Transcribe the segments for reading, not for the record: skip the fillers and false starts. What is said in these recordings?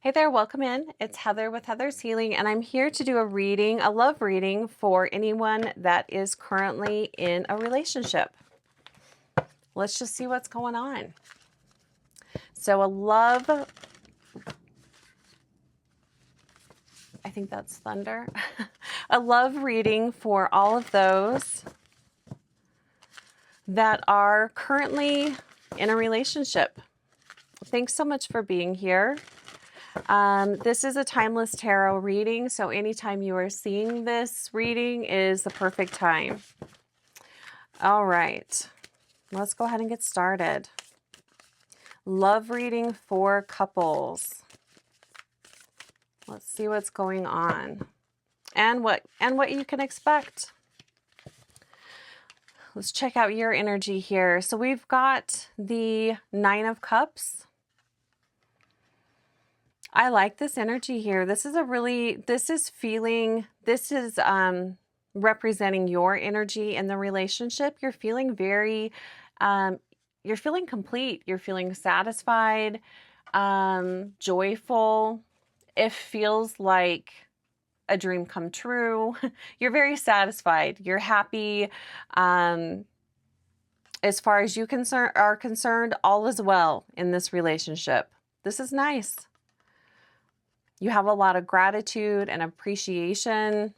Hey there, welcome in. It's Heather with Heather's Healing, and I'm here to do a reading, a love reading for anyone that is currently in a relationship. Let's just see what's going on. So, I think that's thunder, a love reading for all of those that are currently in a relationship. Thanks so much for being here. This is a timeless tarot reading, so anytime you are seeing this reading is the perfect time. All right, let's go ahead and get started. Love reading for couples. Let's see what's going on and what you can expect. Let's check out your energy here. So we've got the Nine of Cups. I like this energy here. This is representing your energy in the relationship. You're feeling you're feeling complete. You're feeling satisfied, joyful. It feels like a dream come true. You're very satisfied. You're happy. As far as you are concerned, all is well in this relationship. This is nice. You have a lot of gratitude and appreciation.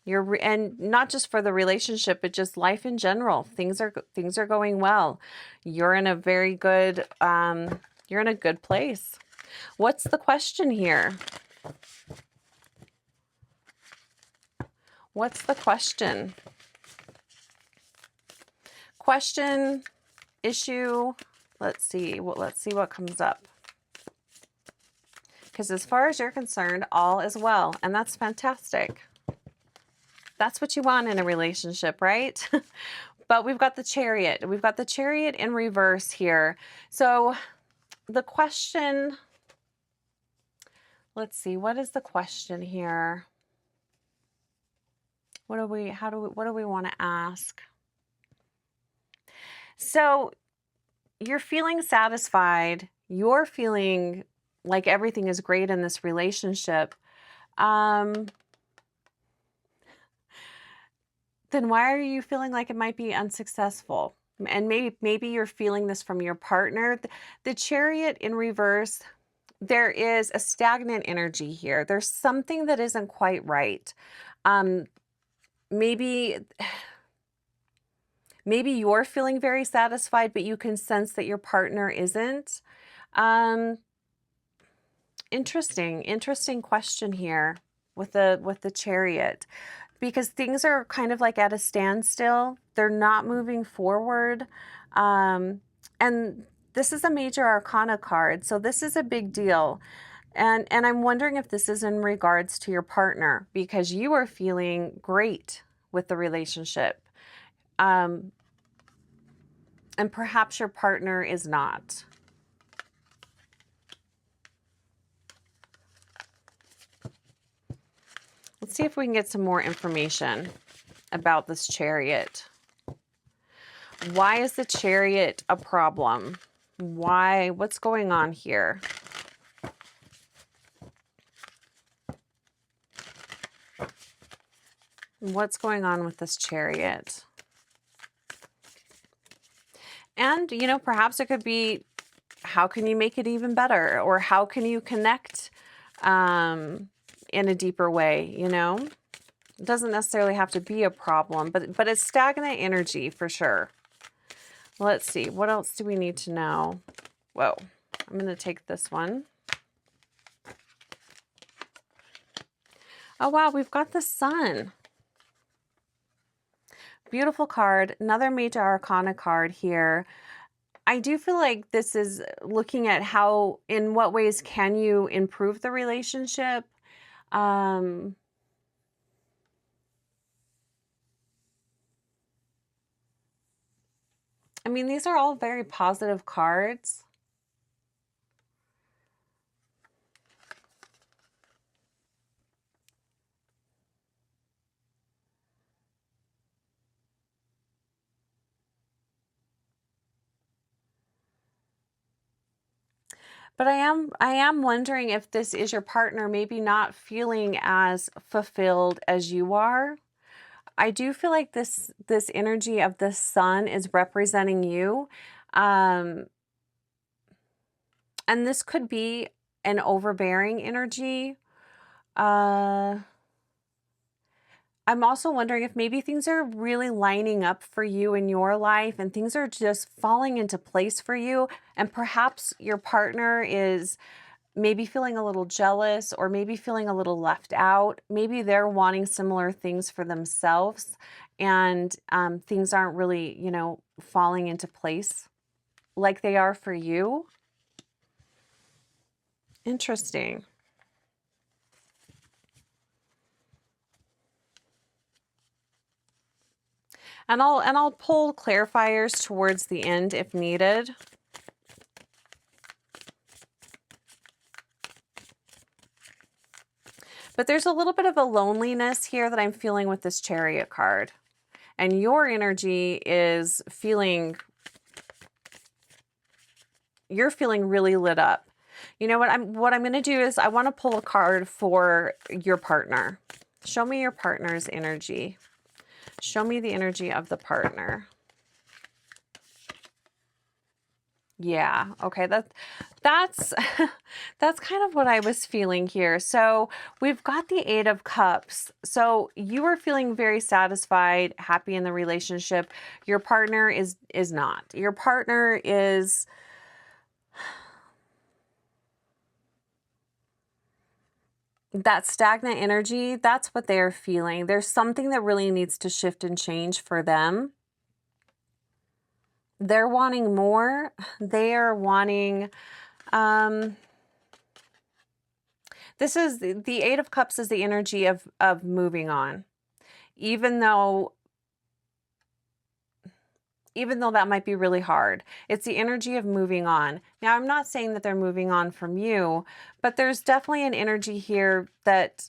And not just for the relationship, but just life in general. Things are going well. You're in a very good you're in a good place. What's the question here? What's the question? Question, issue. Let's see what comes up. Because as far as you're concerned, all is well, and that's fantastic. That's what you want in a relationship, right? But we've got the Chariot. We've got the Chariot in reverse here. So the question, let's see, what is the question here? What do we want to ask? So you're feeling satisfied. You're feeling like everything is great in this relationship. Then why are you feeling like it might be unsuccessful? And maybe you're feeling this from your partner. The Chariot in reverse, there is a stagnant energy here. There's something that isn't quite right. Maybe you're feeling very satisfied, but you can sense that your partner isn't. Interesting question here with the Chariot, because things are kind of like at a standstill. They're not moving forward. And this is a major arcana card, so this is a big deal. And I'm wondering if this is in regards to your partner, because you are feeling great with the relationship. And perhaps your partner is not. Let's see if we can get some more information about this Chariot. Why is the Chariot a problem? Why? What's going on here? What's going on with this Chariot? And, perhaps it could be, how can you make it even better? Or how can you connect in a deeper way, It doesn't necessarily have to be a problem, but it's stagnant energy for sure. Let's see, what else do we need to know? Whoa, I'm going to take this one. Oh, wow, we've got the Sun. Beautiful card, another major arcana card here. I do feel like this is looking at in what ways can you improve the relationship? I mean, these are all very positive cards. But I am wondering if this is your partner maybe not feeling as fulfilled as you are. I do feel like this energy of the sun is representing you. Um, and this could be an overbearing energy. Uh, I'm also wondering if maybe things are really lining up for you in your life and things are just falling into place for you. And perhaps your partner is maybe feeling a little jealous or maybe feeling a little left out. Maybe they're wanting similar things for themselves and things aren't really, falling into place like they are for you. Interesting. And I'll pull clarifiers towards the end if needed. But there's a little bit of a loneliness here that I'm feeling with this Chariot card. And your energy is you're feeling really lit up. You know what I'm going to do is I want to pull a card for your partner. Show me your partner's energy. Show me the energy of the partner. Yeah, okay, that's that's kind of what I was feeling here. So we've got the Eight of Cups. So you are feeling very satisfied, happy in the relationship. Your partner is not. Your partner is that stagnant energy. That's what they are feeling. There's something that really needs to shift and change for them. They're wanting more. They are wanting, this is the Eight of Cups is the energy of moving on. Even though that might be really hard, it's the energy of moving on. Now, I'm not saying that they're moving on from you, but there's definitely an energy here that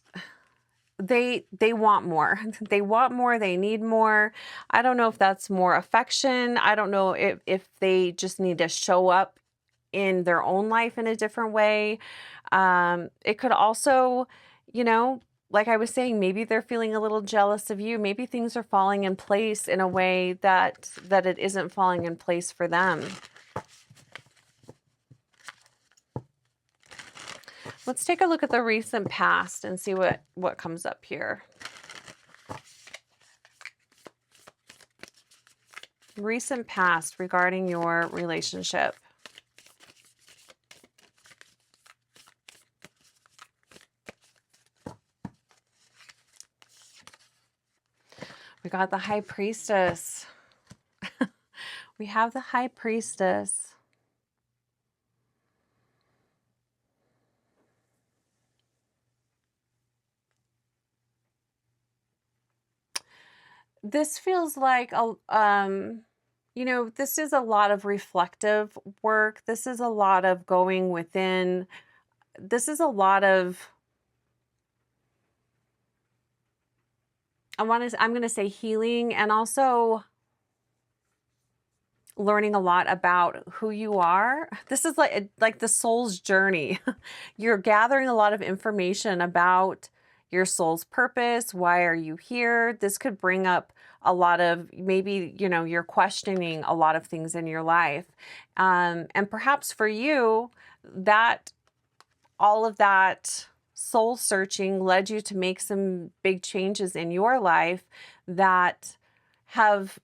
they want more. They want more, they need more. I don't know if that's more affection. I don't know if they just need to show up in their own life in a different way. It could also, like I was saying, maybe they're feeling a little jealous of you. Maybe things are falling in place in a way that it isn't falling in place for them. Let's take a look at the recent past and see what comes up here. Recent past regarding your relationship. We got the High Priestess. We have the High Priestess. This feels like this is a lot of reflective work. This is a lot of going within. This is a lot of, I'm going to say healing, and also learning a lot about who you are. This is like the soul's journey. You're gathering a lot of information about your soul's purpose. Why are you here? This could bring up a lot of, maybe, you're questioning a lot of things in your life. And perhaps for you, that all of that soul searching led you to make some big changes in your life that have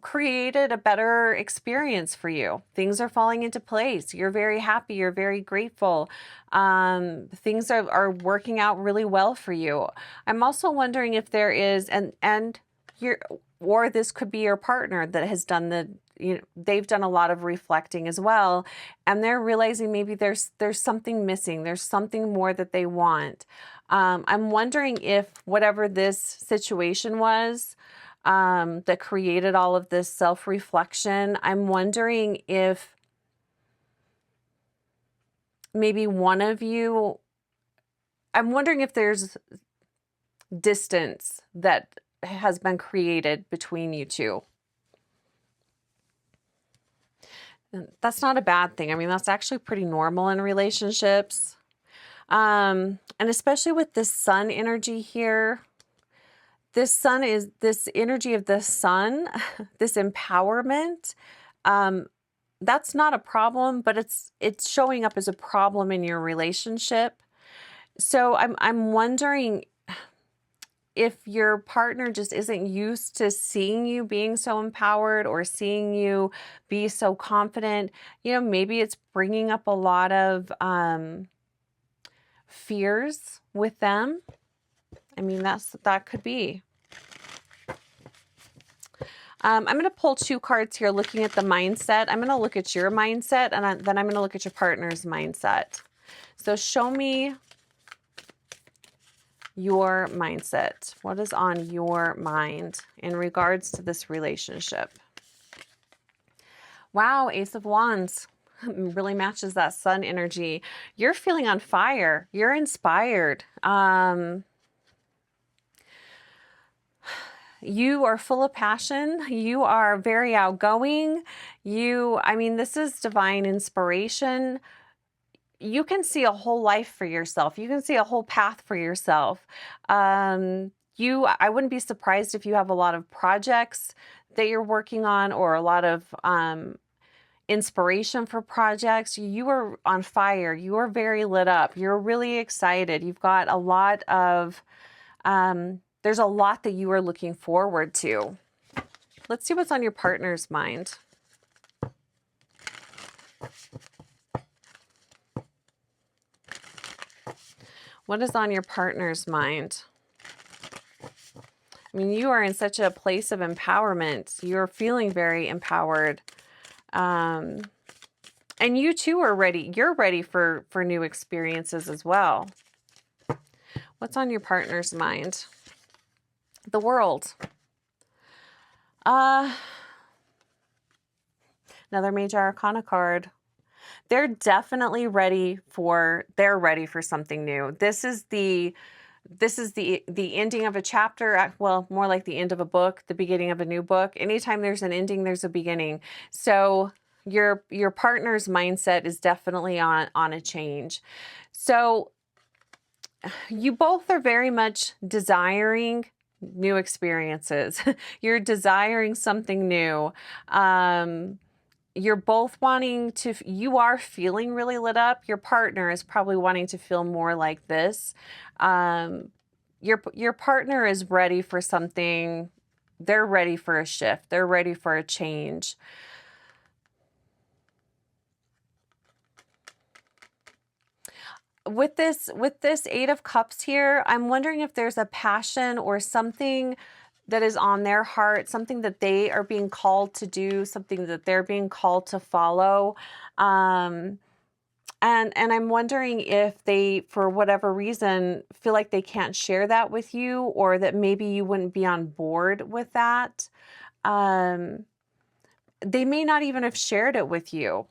created a better experience for you. Things are falling into place. You're very happy. You're very grateful. Things are working out really well for you. I'm also wondering if there is, or this could be your partner that has done they've done a lot of reflecting as well, and they're realizing maybe there's something missing. There's something more that they want. I'm wondering if whatever this situation was, that created all of this self-reflection, I'm wondering if maybe one of you, I'm wondering if there's distance that has been created between you two. That's not a bad thing. I mean, that's actually pretty normal in relationships. And especially with this sun energy here, this energy of the sun, this empowerment, um, that's not a problem, but it's showing up as a problem in your relationship. So I'm wondering if your partner just isn't used to seeing you being so empowered or seeing you be so confident. Maybe it's bringing up a lot of fears with them. I mean, that could be. I'm going to pull 2 cards here looking at the mindset. I'm going to look at your mindset, and then I'm going to look at your partner's mindset. So show me your mindset. What is on your mind in regards to this relationship? Wow, Ace of Wands. Really matches that sun energy. You're feeling on fire. You're inspired. You are full of passion. You are very outgoing. This is divine inspiration. You can see a whole life for yourself. You can see a whole path for yourself. I wouldn't be surprised if you have a lot of projects that you're working on or a lot of inspiration for projects. You are on fire. You are very lit up. You're really excited. You've got a lot of, there's a lot that you are looking forward to. Let's see what's on your partner's mind. What is on your partner's mind? I mean, you are in such a place of empowerment. You're feeling very empowered. And you too are ready. You're ready for new experiences as well. What's on your partner's mind? The World. Another Major Arcana card. They're definitely ready for something new. This is the ending of a chapter, well, more like the end of a book, the beginning of a new book. Anytime there's an ending, there's a beginning. So your partner's mindset is definitely on a change. So you both are very much desiring new experiences. You're desiring something new. You're both wanting to, you are feeling really lit up. Your partner is probably wanting to feel more like this. Your partner is ready for something. They're ready for a shift. They're ready for a change. With this 8 of Cups here, I'm wondering if there's a passion or something that is on their heart, something that they are being called to do, something that they're being called to follow. And I'm wondering if they, for whatever reason, feel like they can't share that with you, or that maybe you wouldn't be on board with that. They may not even have shared it with you.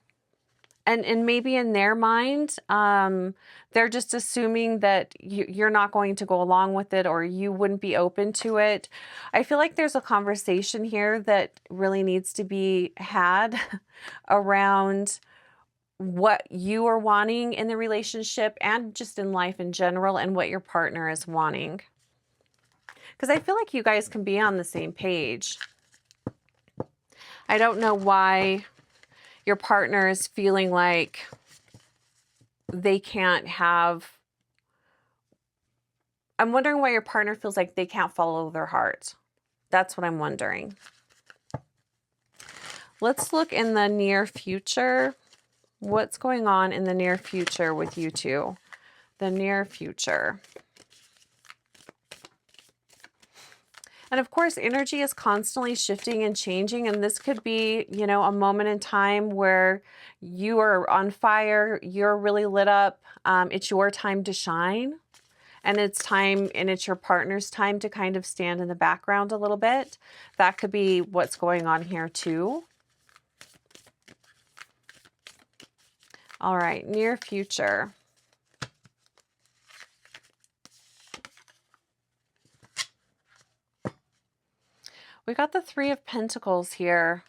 And maybe in their mind, they're just assuming that you're not going to go along with it, or you wouldn't be open to it. I feel like there's a conversation here that really needs to be had around what you are wanting in the relationship and just in life in general, and what your partner is wanting. Because I feel like you guys can be on the same page. I don't know why your partner is feeling like they can't have, I'm wondering why your partner feels like they can't follow their heart. That's what I'm wondering. Let's look in the near future. What's going on in the near future with you two? The near future. And of course, energy is constantly shifting and changing. And this could be, a moment in time where you are on fire, you're really lit up. It's your time to shine. And it's your partner's time to kind of stand in the background a little bit. That could be what's going on here too. All right, near future. We got the 3 of Pentacles here.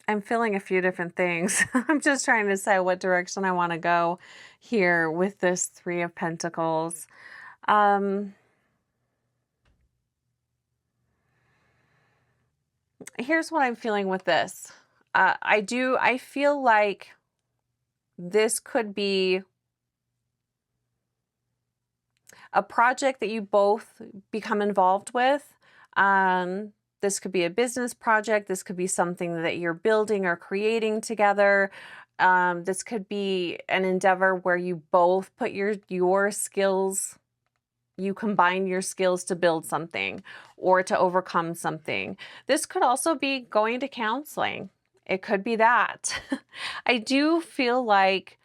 I'm feeling a few different things. I'm just trying to decide what direction I want to go here with this Three of Pentacles. Here's what I'm feeling with this. I feel like this could be a project that you both become involved with. This could be a business project. This could be something that you're building or creating together. This could be an endeavor where you both put your skills, you combine your skills to build something or to overcome something. This could also be going to counseling. It could be that. I do feel like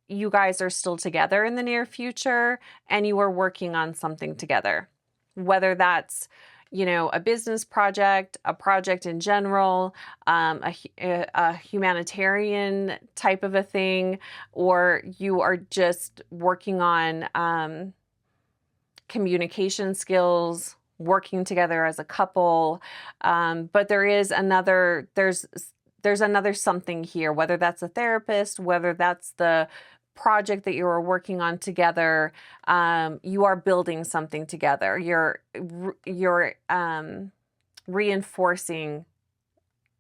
you guys are still together in the near future and you are working on something together. Whether that's, a business project, a project in general, a humanitarian type of a thing, or you are just working on communication skills, working together as a couple. But there's another something here, whether that's a therapist, whether that's the project that you are working on together. You are building something together. You're reinforcing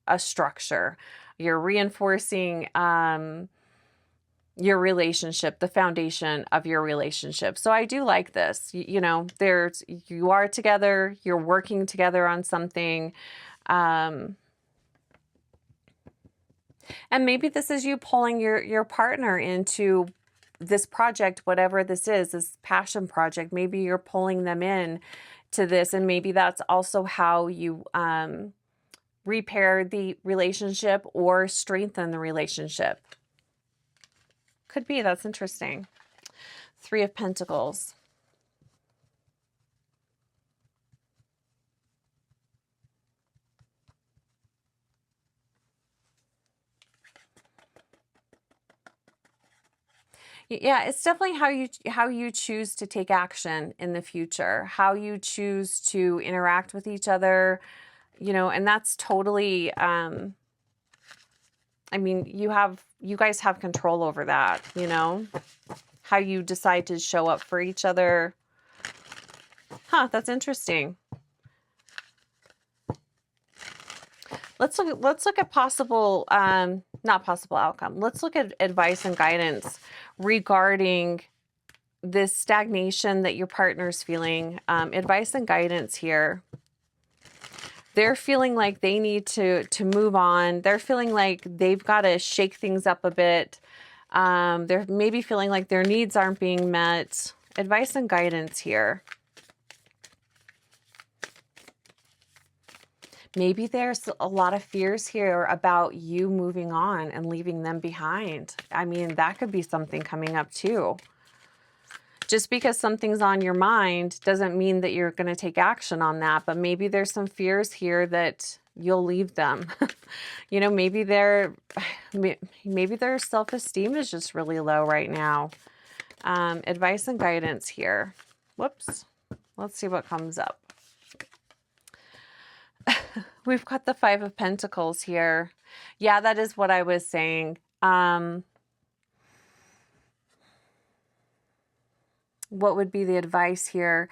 a structure. You're reinforcing your relationship, the foundation of your relationship. So I do like this. You are together, you're working together on something. And maybe this is you pulling your partner into this project, whatever this is, this passion project. Maybe you're pulling them in to this, and maybe that's also how you repair the relationship or strengthen the relationship. Could be. That's interesting. Three of Pentacles. Yeah, it's definitely how you choose to take action in the future, how you choose to interact with each other, and that's totally, I mean, you guys have control over that, how you decide to show up for each other. That's interesting. Let's look at possible, not possible outcome. Let's look at advice and guidance regarding this stagnation that your partner's feeling. Advice and guidance here. They're feeling like they need to move on. They're feeling like they've got to shake things up a bit. They're maybe feeling like their needs aren't being met. Advice and guidance here. Maybe there's a lot of fears here about you moving on and leaving them behind. I mean, that could be something coming up too. Just because something's on your mind doesn't mean that you're going to take action on that, but maybe there's some fears here that you'll leave them. Maybe their self-esteem is just really low right now. Advice and guidance here. Whoops. Let's see what comes up. We've got the Five of Pentacles here. Yeah, that is what I was saying. What would be the advice here?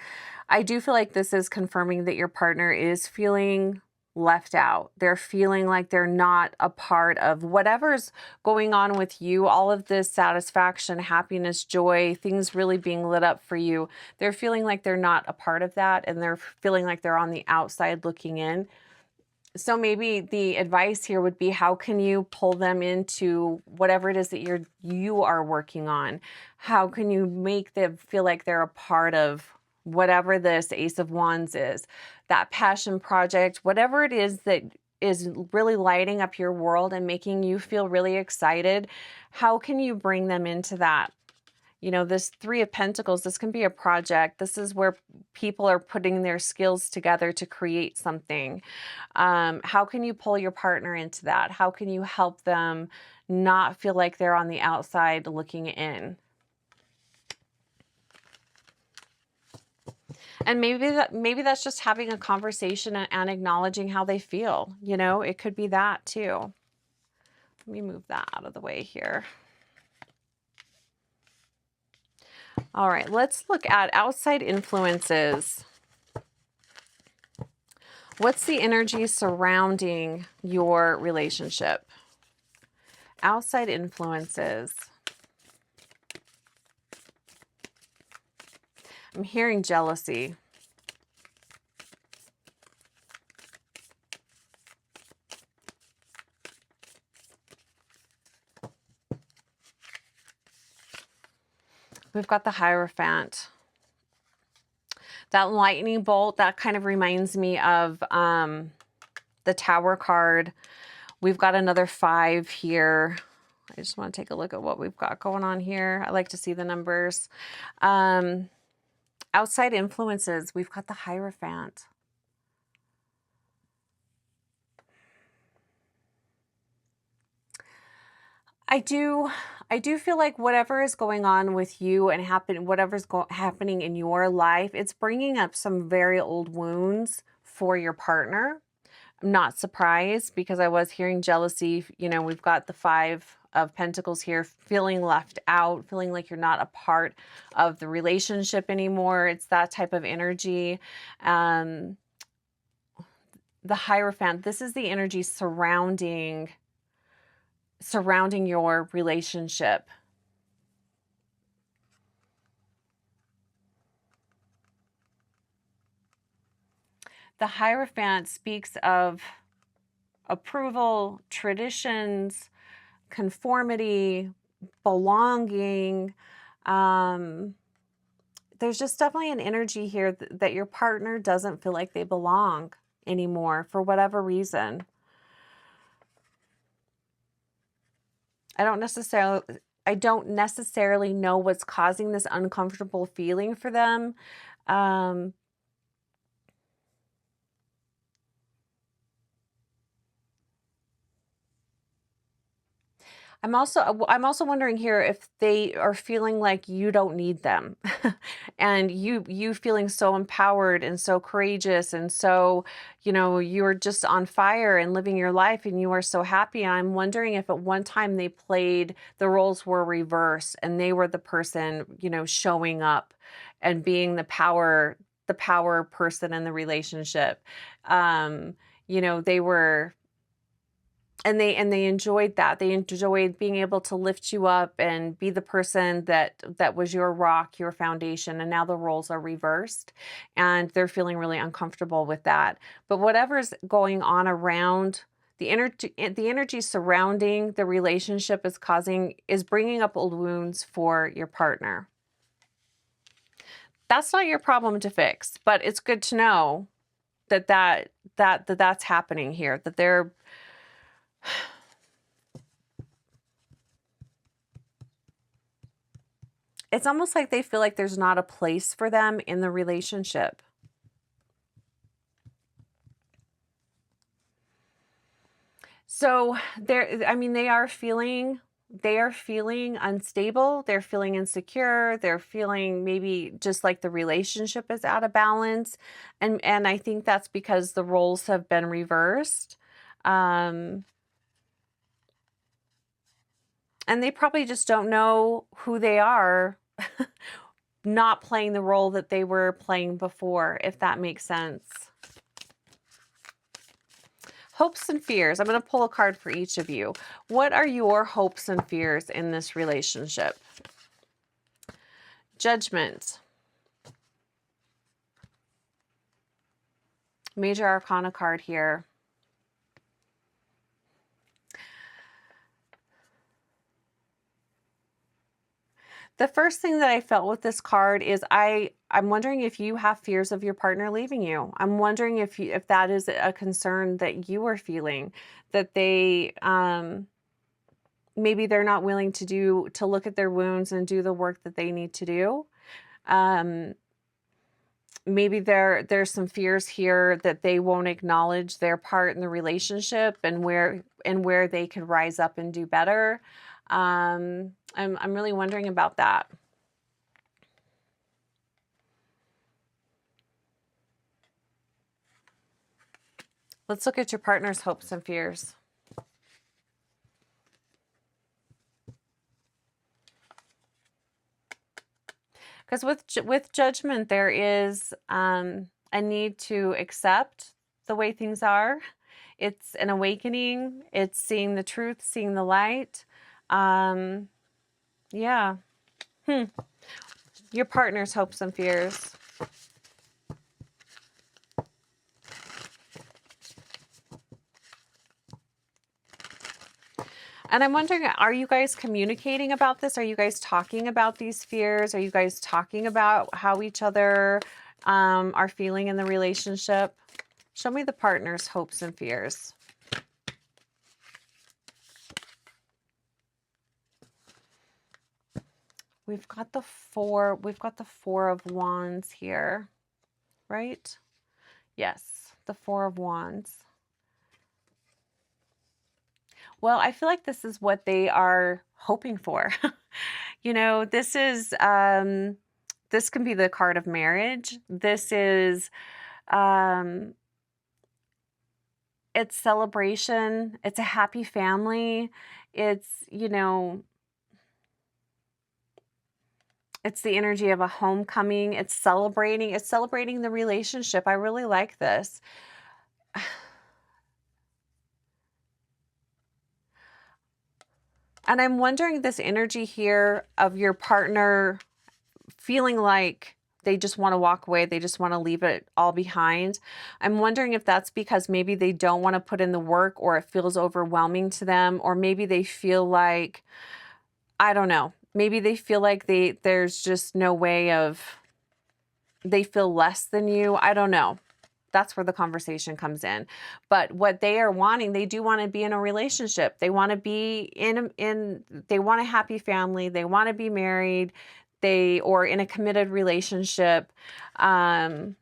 I do feel like this is confirming that your partner is feeling left out. They're feeling like they're not a part of whatever's going on with you, all of this satisfaction, happiness, joy, things really being lit up for you. They're feeling like they're not a part of that, and they're feeling like they're on the outside looking in. So maybe the advice here would be, how can you pull them into whatever it is that you are working on? How can you make them feel like they're a part of whatever this Ace of Wands is, that passion project, whatever it is that is really lighting up your world and making you feel really excited? How can you bring them into that? This Three of Pentacles, this can be a project. This is where people are putting their skills together to create something. How can you pull your partner into that? How can you help them not feel like they're on the outside looking in? And maybe that's just having a conversation and acknowledging how they feel. You know, it could be that too. Let me move that out of the way here. All right, let's look at outside influences. What's the energy surrounding your relationship? Outside influences. I'm hearing jealousy. We've got the Hierophant. That lightning bolt, that kind of reminds me of the Tower card. We've got another 5 here. I just want to take a look at what we've got going on here. I like to see the numbers. Outside influences, we've got the Hierophant. I do feel like whatever is going on with you and whatever's happening in your life, it's bringing up some very old wounds for your partner. I'm not surprised because I was hearing jealousy. You know, we've got the 5 of Pentacles here, feeling left out, feeling like you're not a part of the relationship anymore. It's that type of energy. The Hierophant, this is the energy surrounding your relationship. The Hierophant speaks of approval, traditions, conformity, belonging. There's just definitely an energy here that your partner doesn't feel like they belong anymore for whatever reason. I don't necessarily know what's causing this uncomfortable feeling for them. I'm also wondering here if they are feeling like you don't need them and you feeling so empowered and so courageous and so, you know, you're just on fire and living your life and you are so happy. And I'm wondering if at one time the roles were reversed and they were the person, you know, showing up and being the power person in the relationship. You know, they were. And they enjoyed that. They enjoyed being able to lift you up and be the person that was your rock, your foundation. And now the roles are reversed and they're feeling really uncomfortable with that. But whatever's going on around the energy surrounding the relationship is bringing up old wounds for your partner. That's not your problem to fix, but it's good to know that's happening here, that they're it's almost like they feel like there's not a place for them in the relationship. So they are feeling unstable, they're feeling insecure, they're feeling maybe just like the relationship is out of balance. And I think that's because the roles have been reversed. And they probably just don't know who they are, not playing the role that they were playing before, if that makes sense. Hopes and fears. I'm going to pull a card for each of you. What are your hopes and fears in this relationship? Judgment. Major Arcana card here. The first thing that I felt with this card is I'm wondering if you have fears of your partner leaving you. I'm wondering if that is a concern that you are feeling, that they maybe they're not willing to look at their wounds and do the work that they need to do. Maybe there's some fears here that they won't acknowledge their part in the relationship and where they could rise up and do better. I'm really wondering about that. Let's look at your partner's hopes and fears. Because with judgment, there is a need to accept the way things are. It's an awakening. It's seeing the truth, seeing the light. Yeah. Your partner's hopes and fears. And I'm wondering, are you guys communicating about this? Are you guys talking about these fears? Are you guys talking about how each other are feeling in the relationship? Show me the partner's hopes and fears. We've got the four of Wands here, right? Yes, the Four of Wands. Well, I feel like this is what they are hoping for. You know, this is this can be the card of marriage. This is it's celebration. It's a happy family. It's, you know, it's the energy of a homecoming. It's celebrating the relationship. I really like this. And I'm wondering this energy here of your partner feeling like they just want to walk away. They just want to leave it all behind. I'm wondering if that's because maybe they don't want to put in the work, or it feels overwhelming to them, or maybe they feel like, I don't know, maybe they feel like there's just no way of, they feel less than you. I don't know. That's where the conversation comes in. But what they are wanting, they do want to be in a relationship. They want to be they want a happy family. They want to be married. Or in a committed relationship. There's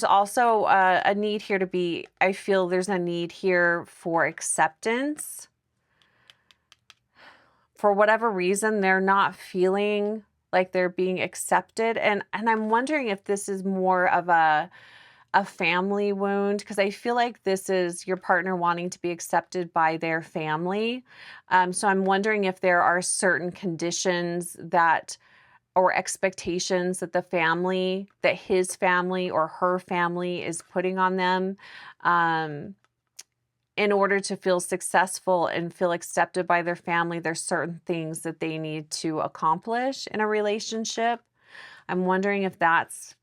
also a need here to be, I feel there's a need here for acceptance. For whatever reason, they're not feeling like they're being accepted. And I'm wondering if this is more of a family wound, because I feel like this is your partner wanting to be accepted by their family. So I'm wondering if there are certain conditions or expectations that that his family or her family is putting on them in order to feel successful and feel accepted by their family. There's certain things that they need to accomplish in a relationship. I'm wondering if that's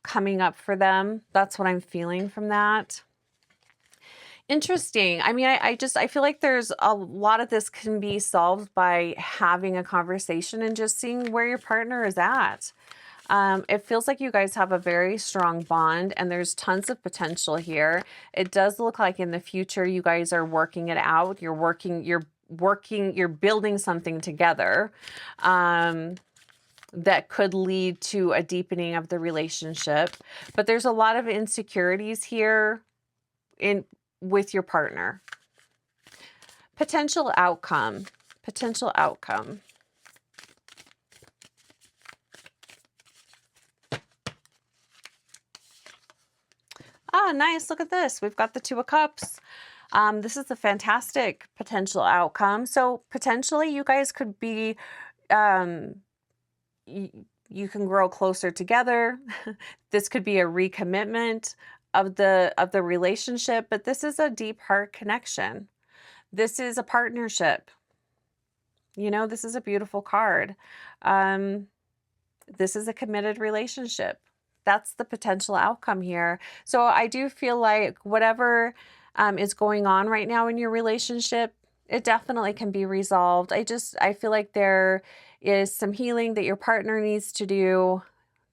coming up for them. That's what I'm feeling from that. Interesting. I mean, I feel like there's a lot of this can be solved by having a conversation and just seeing where your partner is at. It feels like you guys have a very strong bond, and there's tons of potential here. It does look like in the future you guys are working it out. You're building something together. That could lead to a deepening of the relationship. But there's a lot of insecurities here with your partner. Potential outcome. Ah, nice. Look at this. We've got the Two of Cups. This is a fantastic potential outcome. So potentially you guys could be you can grow closer together. This could be a recommitment of the relationship, but this is a deep heart connection. This is a partnership. You know, this is a beautiful card. This is a committed relationship. That's the potential outcome here. So I do feel like whatever is going on right now in your relationship, it definitely can be resolved. I feel like there is some healing that your partner needs to do.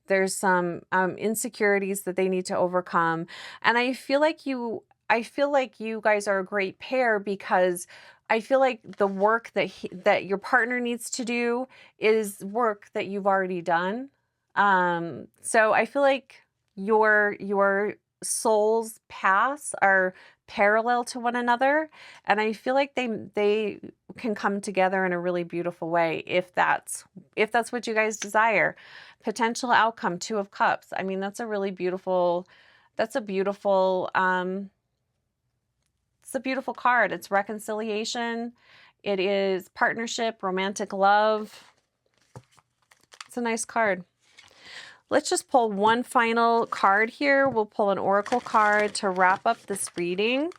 There's some insecurities that they need to overcome. And I feel like you guys are a great pair, because I feel like the work that your partner needs to do is work that you've already done. So I feel like your souls' paths are parallel to one another, and I feel like they can come together in a really beautiful way if that's what you guys desire. Potential outcome, Two of Cups. I mean, that's a really beautiful That's a beautiful, it's a beautiful card. It's reconciliation. It is partnership, romantic love. It's a nice card. Let's just pull one final card here. We'll pull an oracle card to wrap up this reading.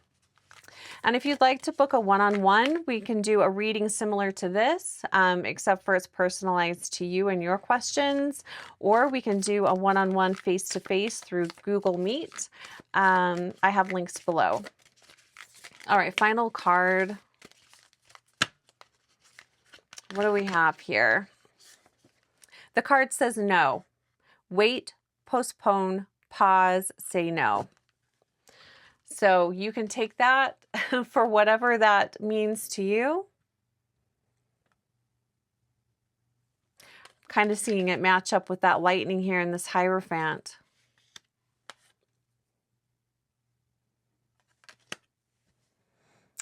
And if you'd like to book a one-on-one, we can do a reading similar to this, except for it's personalized to you and your questions. Or we can do a one-on-one face-to-face through Google Meet. I have links below. All right, final card. What do we have here? The card says no. Wait, postpone, pause, say no. So you can take that for whatever that means to you. Kind of seeing it match up with that lightning here in this Hierophant.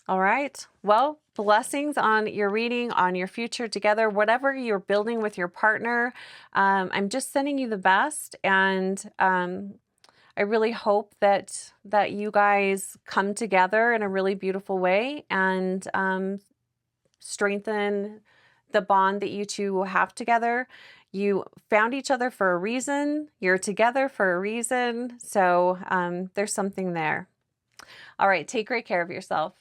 All right. Well, blessings on your reading, on your future together, whatever you're building with your partner. I'm just sending you the best, and I really hope that you guys come together in a really beautiful way and strengthen the bond that you two have together. You found each other for a reason. You're together for a reason. So there's something there. All right. Take great care of yourself.